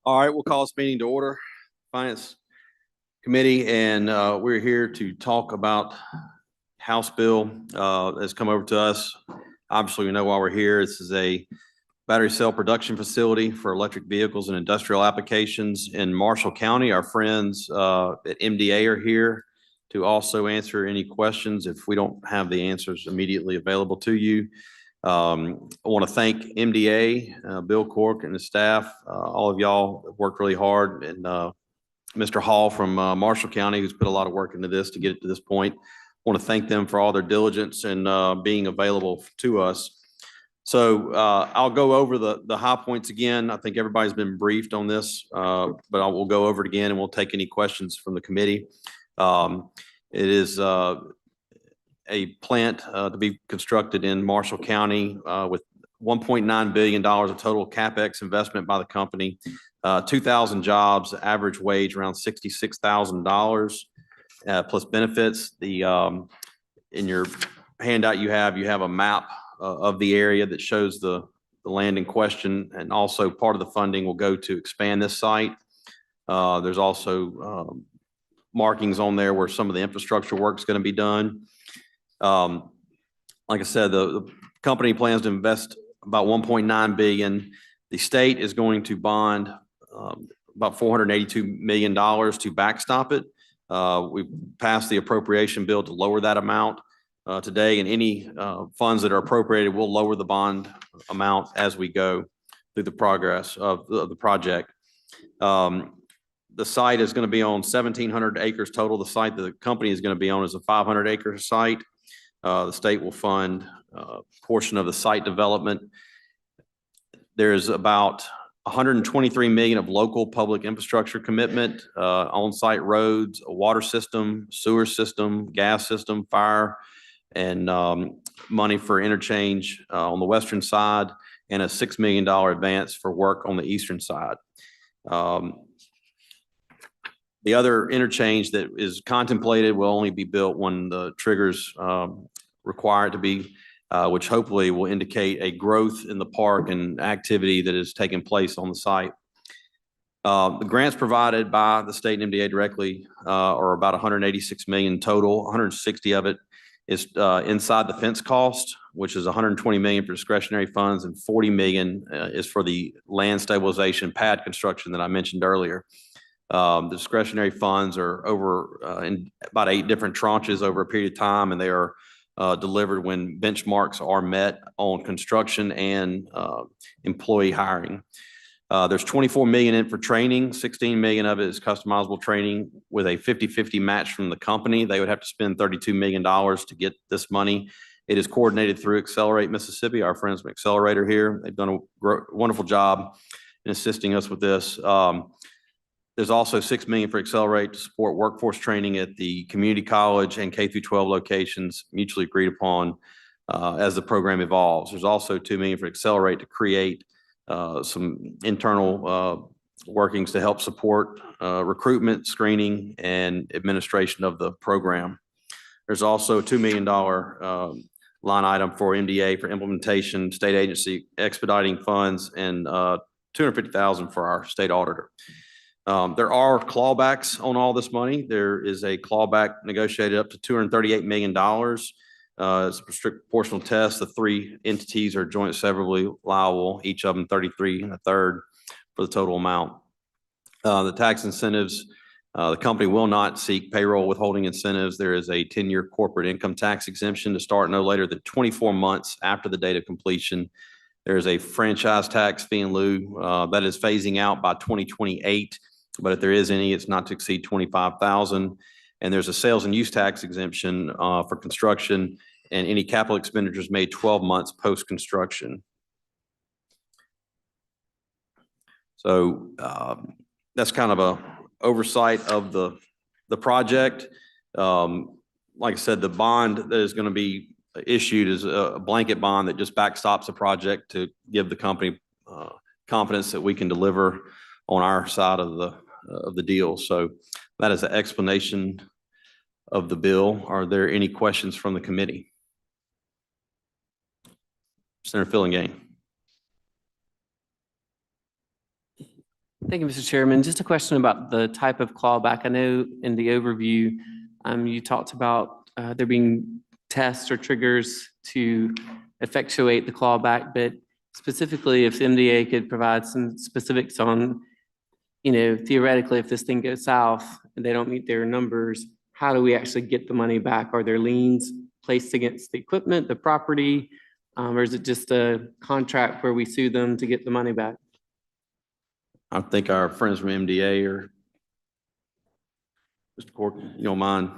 All right, we'll call this meeting to order. Finance Committee, and we're here to talk about House Bill that's come over to us. Obviously, we know why we're here. This is a battery cell production facility for electric vehicles and industrial applications in Marshall County. Our friends at MDA are here to also answer any questions if we don't have the answers immediately available to you. I want to thank MDA, Bill Cork and the staff. All of y'all have worked really hard, and Mr. Hall from Marshall County, who's put a lot of work into this to get it to this point. I want to thank them for all their diligence and being available to us. So I'll go over the high points again. I think everybody's been briefed on this, but we'll go over it again and we'll take any questions from the committee. It is a plant to be constructed in Marshall County with $1.9 billion of total CapEx investment by the company, 2,000 jobs, average wage around $66,000 plus benefits. In your handout you have a map of the area that shows the land in question, and also part of the funding will go to expand this site. There's also markings on there where some of the infrastructure work is going to be done. Like I said, the company plans to invest about $1.9 billion. The state is going to bond about $482 million to backstop it. We passed the appropriation bill to lower that amount today, and any funds that are appropriated will lower the bond amount as we go through the progress of the project. The site is going to be on 1,700 acres total. The site that the company is going to be on is a 500-acre site. The state will fund a portion of the site development. There's about $123 million of local public infrastructure commitment, on-site roads, a water system, sewer system, gas system, fire, and money for interchange on the western side, and a $6 million advance for work on the eastern side. The other interchange that is contemplated will only be built when the triggers require it to be, which hopefully will indicate a growth in the park and activity that is taking place on the site. The grants provided by the state and MDA directly are about $186 million total. 160 of it is inside the fence cost, which is $120 million for discretionary funds, and $40 million is for the land stabilization pad construction that I mentioned earlier. The discretionary funds are over in about 8 different tranches over a period of time, and they are delivered when benchmarks are met on construction and employee hiring. There's $24 million in for training. $16 million of it is customizable training with a 50-50 match from the company. They would have to spend $32 million to get this money. It is coordinated through Accelerate Mississippi, our friends from Accelerator here. They've done a wonderful job in assisting us with this. There's also $6 million for Accelerate to support workforce training at the community college and K-12 locations mutually agreed upon as the program evolves. There's also $2 million for Accelerate to create some internal workings to help support recruitment, screening, and administration of the program. There's also a $2 million line item for MDA for implementation, state agency expediting funds, and $250,000 for our state auditor. There are clawbacks on all this money. There is a clawback negotiated up to $238 million. It's a strict proportional test. The 3 entities are joint severally liable, each of them 33 1/3 for the total amount. The tax incentives, the company will not seek payroll withholding incentives. There is a 10-year corporate income tax exemption to start no later than 24 months after the date of completion. There is a franchise tax fee in lieu that is phasing out by 2028. But if there is any, it's not to exceed $25,000. And there's a sales and use tax exemption for construction and any capital expenditures made 12 months post-construction. So that's kind of a oversight of the project. Like I said, the bond that is going to be issued is a blanket bond that just backstops the project to give the company confidence that we can deliver on our side of the deal. So that is the explanation of the bill. Are there any questions from the committee? Senator Fillingham. Thank you, Mr. Chairman. Just a question about the type of clawback. I know in the overview, you talked about there being tests or triggers to effectuate the clawback, but specifically if MDA could provide some specifics on, theoretically, if this thing goes south and they don't meet their numbers, how do we actually get the money back? Are there liens placed against the equipment, the property, or is it just a contract where we sue them to get the money back? I think our friends from MDA or Mr. Cork, you don't mind?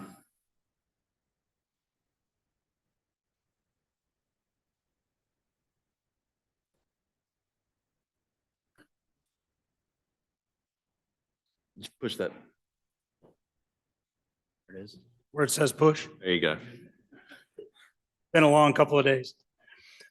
Just push that. There it is. Where it says push. There you go. Been a long couple of days.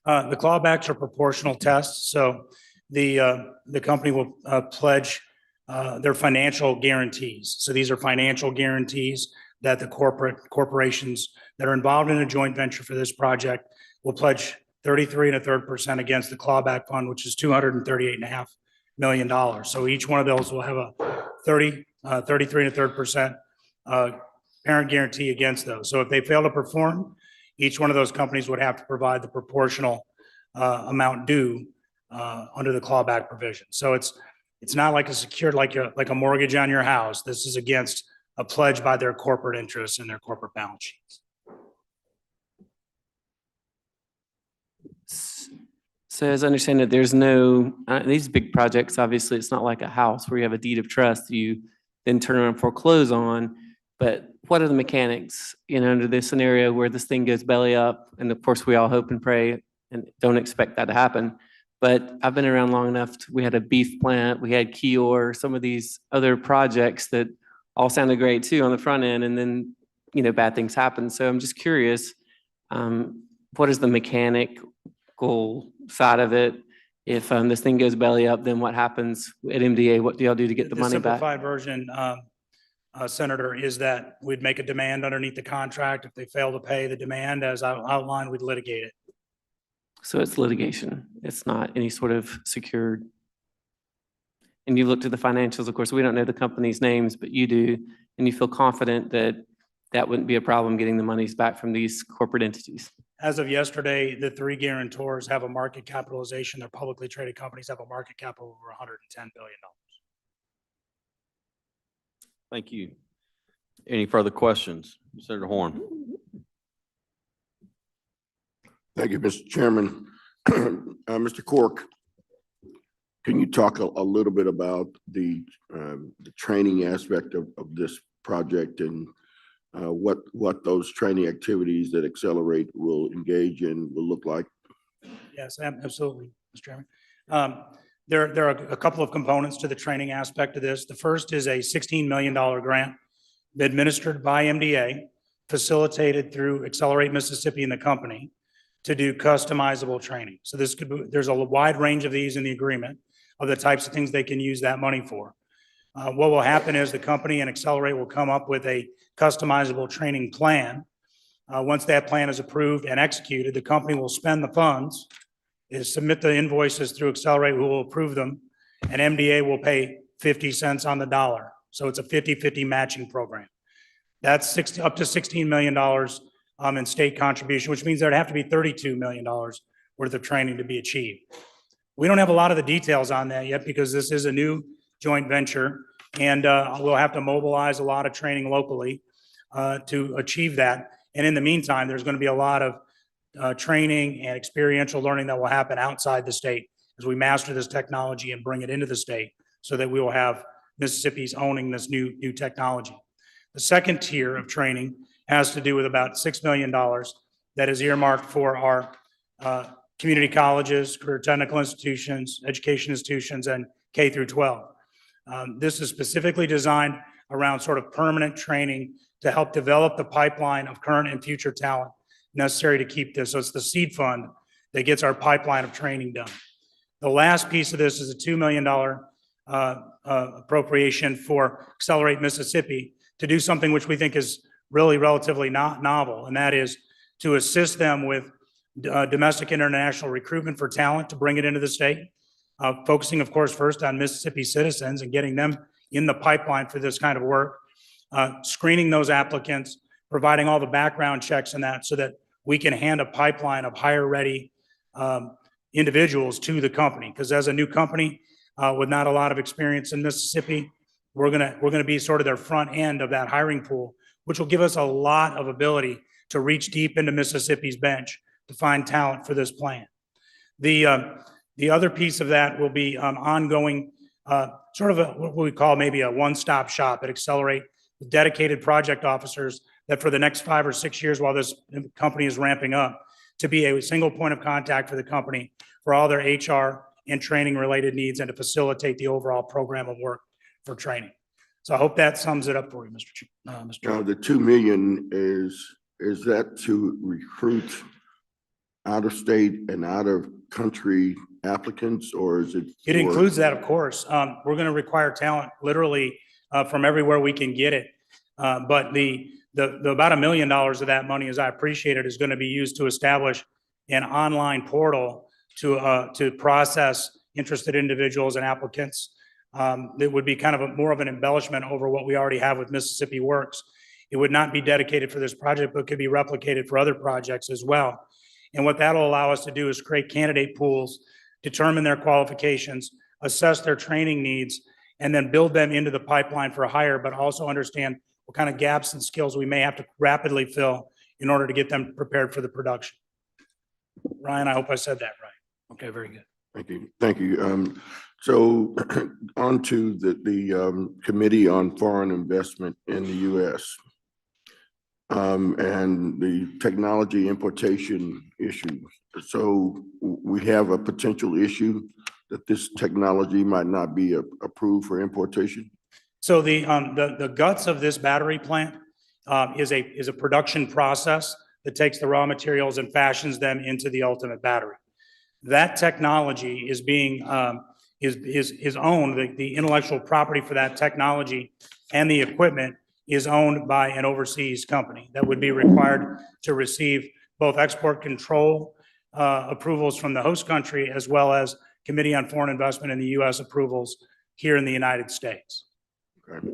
The clawbacks are proportional tests, so the company will pledge their financial guarantees. So these are financial guarantees that the corporations that are involved in a joint venture for this project will pledge 33 1/3% against the clawback fund, which is $238.5 million. So each one of those will have a 33 1/3% parent guarantee against those. So if they fail to perform, each one of those companies would have to provide the proportional amount due under the clawback provision. So it's not like a secured, like a mortgage on your house. This is against a pledge by their corporate interests and their corporate balance sheets. So as I understand it, there's no, these big projects, obviously, it's not like a house where you have a deed of trust you then turn around and foreclose on. But what are the mechanics, under this scenario where this thing goes belly up? And of course, we all hope and pray and don't expect that to happen. But I've been around long enough. We had a beef plant, we had Keyor, some of these other projects that all sounded great too on the front end, and then, bad things happen. So I'm just curious, what is the mechanical side of it? If this thing goes belly up, then what happens at MDA? What do y'all do to get the money back? Simplified version, Senator, is that we'd make a demand underneath the contract. If they fail to pay the demand, as I outlined, we'd litigate it. So it's litigation. It's not any sort of secured. And you looked at the financials, of course, we don't know the company's names, but you do, and you feel confident that that wouldn't be a problem getting the monies back from these corporate entities. As of yesterday, the three guarantors have a market capitalization. They're publicly traded companies, have a market cap of over $110 billion. Thank you. Any further questions? Senator Horn. Thank you, Mr. Chairman. Mr. Cork, can you talk a little bit about the training aspect of this project and what those training activities that Accelerate will engage in will look like? Yes, absolutely, Mr. Chairman. There are a couple of components to the training aspect of this. The first is a $16 million grant administered by MDA, facilitated through Accelerate Mississippi and the company, to do customizable training. So there's a wide range of these in the agreement of the types of things they can use that money for. What will happen is the company and Accelerate will come up with a customizable training plan. Once that plan is approved and executed, the company will spend the funds, submit the invoices through Accelerate, who will approve them, and MDA will pay 50 cents on the dollar. So it's a 50-50 matching program. That's up to $16 million in state contribution, which means there'd have to be $32 million worth of training to be achieved. We don't have a lot of the details on that yet because this is a new joint venture, and we'll have to mobilize a lot of training locally to achieve that. And in the meantime, there's going to be a lot of training and experiential learning that will happen outside the state as we master this technology and bring it into the state so that we will have Mississippi's owning this new technology. The second tier of training has to do with about $6 million that is earmarked for our community colleges, career technical institutions, education institutions, and K through 12. This is specifically designed around sort of permanent training to help develop the pipeline of current and future talent necessary to keep this. So it's the seed fund that gets our pipeline of training done. The last piece of this is a $2 million appropriation for Accelerate Mississippi to do something which we think is really relatively not novel, and that is to assist them with domestic international recruitment for talent to bring it into the state. focusing, of course, first on Mississippi citizens and getting them in the pipeline for this kind of work, screening those applicants, providing all the background checks and that so that we can hand a pipeline of hire-ready individuals to the company. Because as a new company with not a lot of experience in Mississippi, we're gonna be sort of their front end of that hiring pool, which will give us a lot of ability to reach deep into Mississippi's bench to find talent for this plan. The other piece of that will be ongoing, sort of what we call maybe a one-stop shop at Accelerate, with dedicated project officers that for the next 5 or 6 years while this company is ramping up, to be a single point of contact for the company for all their HR and training related needs and to facilitate the overall program of work for training. So I hope that sums it up for you, Mr. Now, the 2 million is that to recruit out of state and out of country applicants, or is it? It includes that, of course. We're going to require talent literally from everywhere we can get it. But the about $1 million of that money, as I appreciate it, is going to be used to establish an online portal to process interested individuals and applicants. It would be kind of more of an embellishment over what we already have with Mississippi Works. It would not be dedicated for this project, but could be replicated for other projects as well. And what that'll allow us to do is create candidate pools, determine their qualifications, assess their training needs, and then build them into the pipeline for hire, but also understand what kind of gaps and skills we may have to rapidly fill in order to get them prepared for the production. Ryan, I hope I said that right. Okay, very good. Thank you. Thank you. So on to the Committee on Foreign Investment in the U.S. And the technology importation issue. So we have a potential issue that this technology might not be approved for importation. So the guts of this battery plant is a production process that takes the raw materials and fashions them into the ultimate battery. That technology is being is owned. The intellectual property for that technology and the equipment is owned by an overseas company that would be required to receive both export control approvals from the host country as well as Committee on Foreign Investment in the U.S. approvals here in the United States. Okay.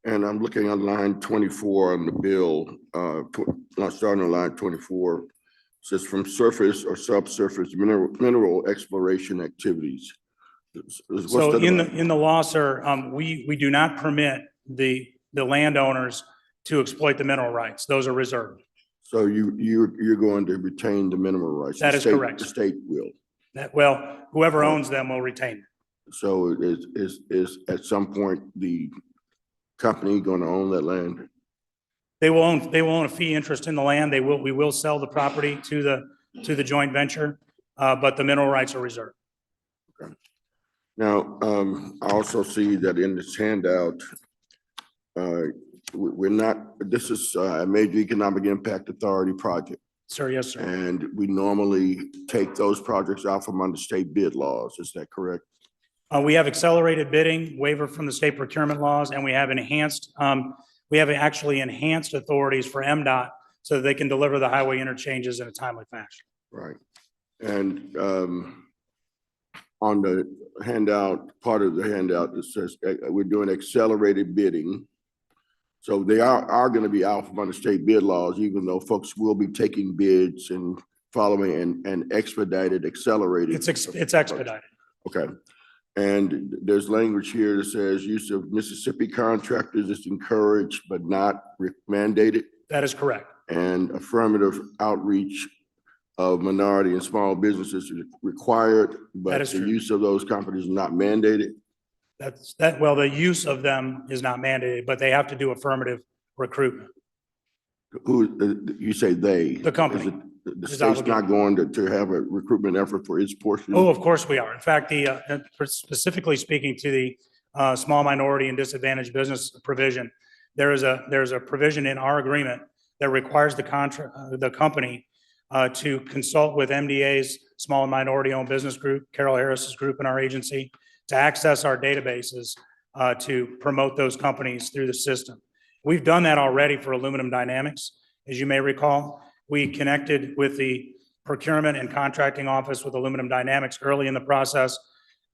And I'm looking on line 24 on the bill, starting on line 24, it says from surface or subsurface mineral exploration activities. So in the law, sir, we do not permit the landowners to exploit the mineral rights. Those are reserved. So you're going to retain the mineral rights? That is correct. The state will? Well, whoever owns them will retain them. So is at some point the company going to own that land? They will own a fee interest in the land. We will sell the property to the joint venture, but the mineral rights are reserved. Okay. Now, I also see that in this handout, this is a major economic impact authority project. Sir, yes, sir. And we normally take those projects out from under state bid laws. Is that correct? We have accelerated bidding, waiver from the state procurement laws, and we have actually enhanced authorities for MDOT so that they can deliver the highway interchanges in a timely fashion. Right. And on the handout, part of the handout, it says we're doing accelerated bidding. So they are going to be out from under state bid laws, even though folks will be taking bids and following and accelerated. It's expedited. Okay. And there's language here that says use of Mississippi contractors is encouraged but not mandated. That is correct. And affirmative outreach of minority and small businesses is required, but the use of those companies is not mandated. Well, the use of them is not mandated, but they have to do affirmative recruitment. Who, you say they? The company. The state's not going to have a recruitment effort for its portion? Oh, of course we are. In fact, specifically speaking to the small minority and disadvantaged business provision, there's a provision in our agreement that requires the company to consult with MDA's small and minority owned business group, Carol Harris's group in our agency, to access our databases to promote those companies through the system. We've done that already for Aluminum Dynamics, as you may recall. We connected with the procurement and contracting office with Aluminum Dynamics early in the process.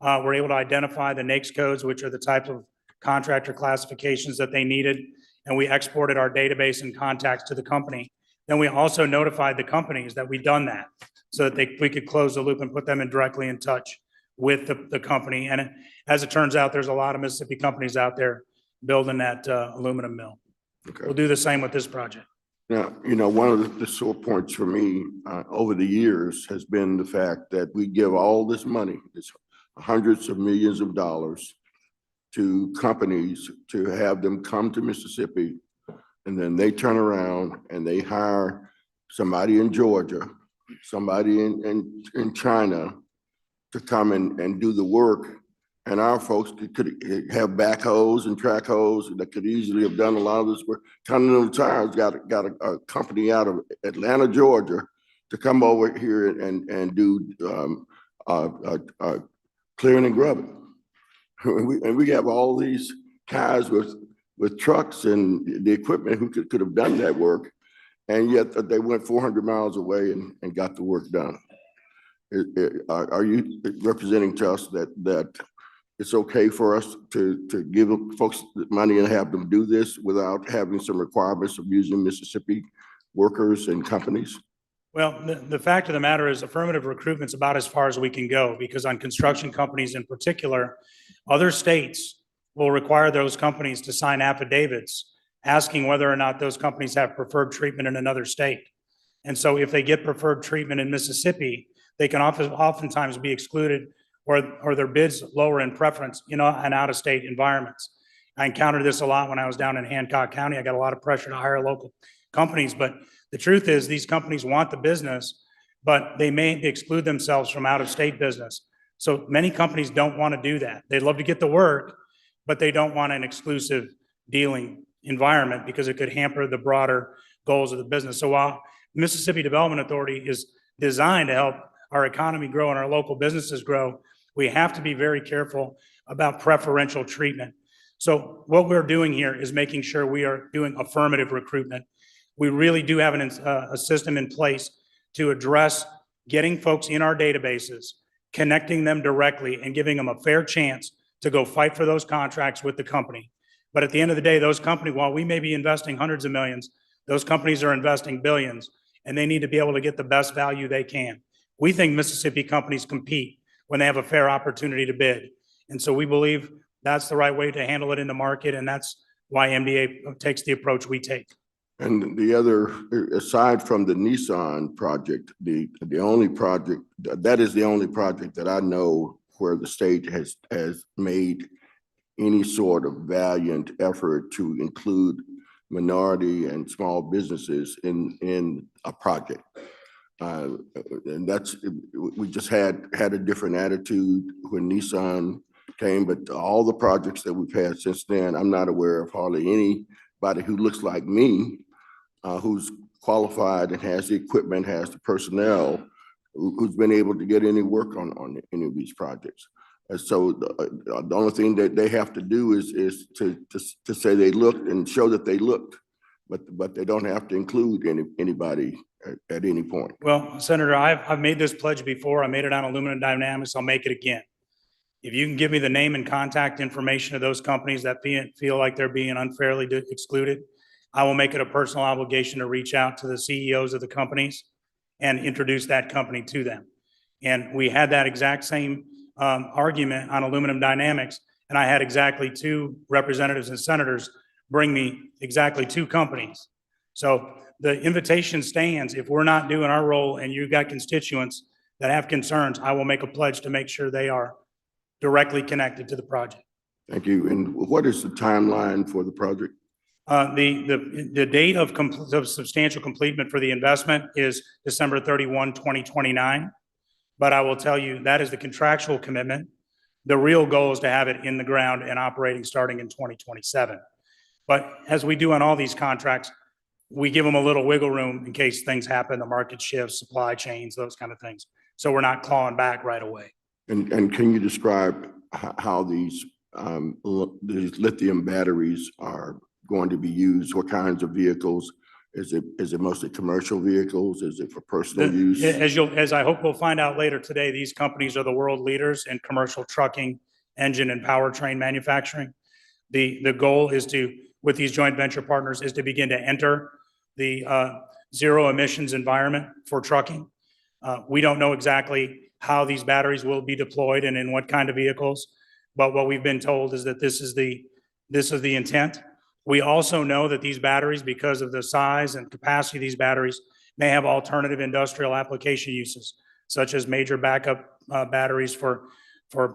We're able to identify the NAICS codes, which are the type of contractor classifications that they needed, and we exported our database and contacts to the company. Then we also notified the companies that we'd done that, so that we could close the loop and put them directly in touch with the company. And as it turns out, there's a lot of Mississippi companies out there building that aluminum mill. Okay. We'll do the same with this project. Now, you know, one of the sore points for me over the years has been the fact that we give all this money, this hundreds of millions of dollars to companies to have them come to Mississippi, and then they turn around and they hire somebody in Georgia, somebody in China to come and do the work. And our folks could have backhoes and track hoes that could easily have done a lot of this work. Continental Tires got a company out of Atlanta, Georgia, to come over here and do clearing and grubbing. And we have all these guys with trucks and the equipment who could have done that work, and yet they went 400 miles away and got the work done. Are you representing to us that it's okay for us to give folks money and have them do this without having some requirements of using Mississippi workers and companies? Well, the fact of the matter is affirmative recruitment's about as far as we can go, because on construction companies in particular, other states will require those companies to sign affidavits asking whether or not those companies have preferred treatment in another state. And so if they get preferred treatment in Mississippi, they can oftentimes be excluded or their bids lower in preference, in out-of-state environments. I encountered this a lot when I was down in Hancock County. I got a lot of pressure to hire local companies, but the truth is these companies want the business, but they may exclude themselves from out-of-state business. So many companies don't want to do that. They'd love to get the work, but they don't want an exclusive dealing environment because it could hamper the broader goals of the business. So while Mississippi Development Authority is designed to help our economy grow and our local businesses grow, we have to be very careful about preferential treatment. So what we're doing here is making sure we are doing affirmative recruitment. We really do have a system in place to address getting folks in our databases, connecting them directly, and giving them a fair chance to go fight for those contracts with the company. But at the end of the day, those companies, while we may be investing hundreds of millions, those companies are investing billions, and they need to be able to get the best value they can. We think Mississippi companies compete when they have a fair opportunity to bid. And so we believe that's the right way to handle it in the market, and that's why MDA takes the approach we take. And the other, aside from the Nissan project, the only project, that is the only project that I know where the state has made any sort of valiant effort to include minority and small businesses in a project. And that's, we just had a different attitude when Nissan came, but all the projects that we've had since then, I'm not aware of hardly anybody who looks like me, who's qualified and has the equipment, has the personnel, who's been able to get any work on any of these projects. And so the only thing that they have to do is to say they looked and show that they looked, but they don't have to include anybody at any point. Well, Senator, I've made this pledge before. I made it on Aluminum Dynamics. I'll make it again. If you can give me the name and contact information of those companies that feel like they're being unfairly excluded, I will make it a personal obligation to reach out to the CEOs of the companies and introduce that company to them. And we had that exact same argument on Aluminum Dynamics, and I had exactly 2 representatives and senators bring me exactly 2 companies. So the invitation stands. If we're not doing our role and you've got constituents that have concerns, I will make a pledge to make sure they are directly connected to the project. Thank you. And what is the timeline for the project? The date of substantial completion for the investment is December 31, 2029. But I will tell you that is the contractual commitment. The real goal is to have it in the ground and operating starting in 2027. But as we do on all these contracts, we give them a little wiggle room in case things happen, the market shifts, supply chains, those kind of things. So we're not clawing back right away. And can you describe how these lithium batteries are going to be used? What kinds of vehicles? Is it mostly commercial vehicles? Is it for personal use? As I hope we'll find out later today, these companies are the world leaders in commercial trucking, engine and powertrain manufacturing. The goal is to, with these joint venture partners, is to begin to enter the zero emissions environment for trucking. We don't know exactly how these batteries will be deployed and in what kind of vehicles, but what we've been told is that this is the intent. We also know that these batteries, because of the size and capacity of these batteries, may have alternative industrial application uses, such as major backup batteries for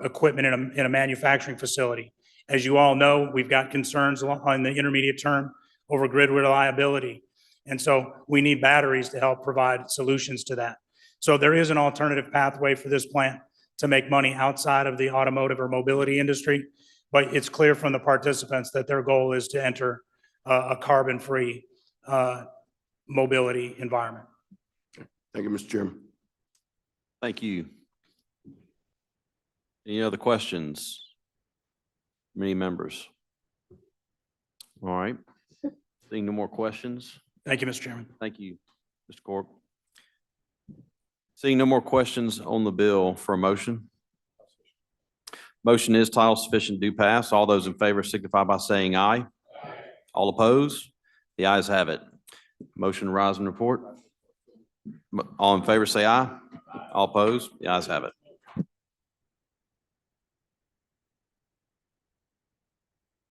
equipment in a manufacturing facility. As you all know, we've got concerns on the intermediate term over grid reliability. And so we need batteries to help provide solutions to that. So there is an alternative pathway for this plant to make money outside of the automotive or mobility industry. But it's clear from the participants that their goal is to enter a carbon-free mobility environment. Thank you, Mr. Chairman. Thank you. Any other questions? Many members? All right. Seeing no more questions. Thank you, Mr. Chairman. Thank you, Mr. Cork. Seeing no more questions on the bill for a motion. Motion is title sufficient do pass. All those in favor signify by saying aye. All opposed? The ayes have it. Motion to rise and report. All in favor say aye. All opposed? The ayes have it.